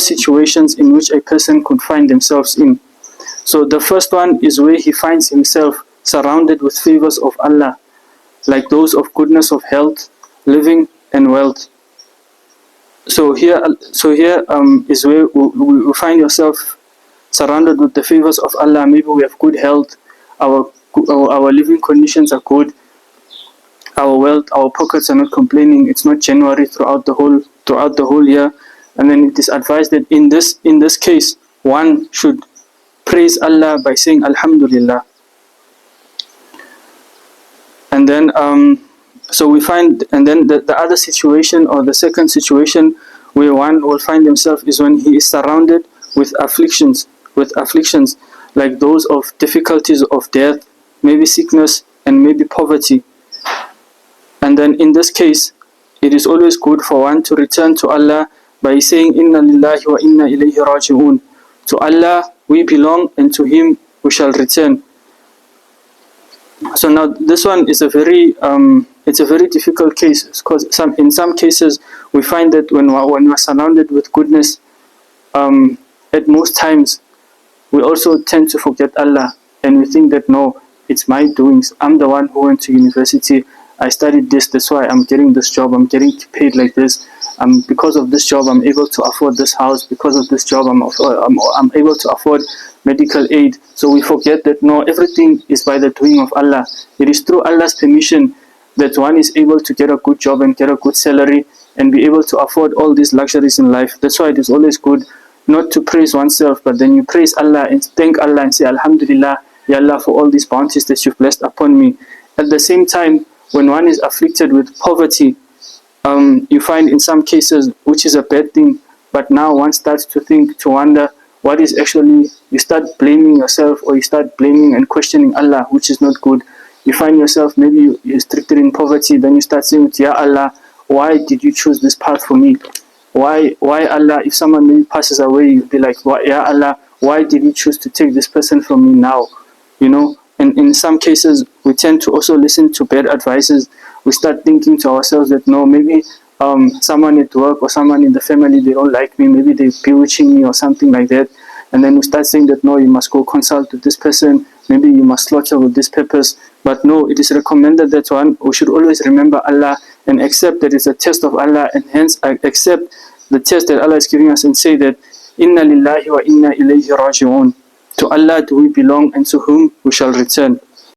situations in which a person could find themselves in. So the first one is where he finds himself surrounded with favors of Allah, like those of goodness of health, living and wealth. So here is where we find yourself surrounded with the favors of Allah. Maybe we have good health, our living conditions are good, our wealth, our pockets are not complaining. It's not January throughout the whole year. And then it is advised that in this case, one should praise Allah by saying Alhamdulillah. And then so we find, and then the other situation, or the second situation where one will find himself, is when he is surrounded with afflictions, like those of difficulties of death, maybe sickness, and maybe poverty. And then in this case, it is always good for one to return to Allah by saying Inna lillahi wa inna ilayhi raji'un. To Allah we belong, and to Him we shall return. So now this one is a very difficult case, because in some cases we find that when we are surrounded with goodness, at most times we also tend to forget Allah, and we think that no, it's my doings. I'm the one who went to university. I studied this. That's why I'm getting this job. I'm getting paid like this. Because of this job, I'm able to afford this house. Because of this job, I'm able to afford medical aid. So we forget that no, everything is by the doing of Allah. It is through Allah's permission that one is able to get a good job and get a good salary and be able to afford all these luxuries in life. That's why it is always good not to praise oneself, but then you praise Allah and thank Allah and say Alhamdulillah, Ya Allah, for all these bounties that you've blessed upon me. At the same time, when one is afflicted with poverty, you find in some cases, which is a bad thing, but now one starts to wonder what is actually, you start blaming yourself, or you start blaming and questioning Allah, which is not good. You find yourself, maybe you're restricted in poverty, then you start saying, Ya Allah, why did you choose this path for me? Why Allah, if someone maybe passes away, you'll be like, Ya Allah, why did you choose to take this person from me now? You know, and in some cases, we tend to also listen to bad advices. We start thinking to ourselves that no, maybe someone at work or someone in the family, they don't like me, maybe they're bewitching me or something like that. And then we start saying that no, you must go consult with this person, maybe you must slaughter with this purpose. But no, it is recommended that we should always remember Allah and accept that it's a test of Allah, and hence accept the test that Allah is giving us and say that Inna lillahi wa inna ilayhi raji'un. To Allah do we belong, and to whom we shall return.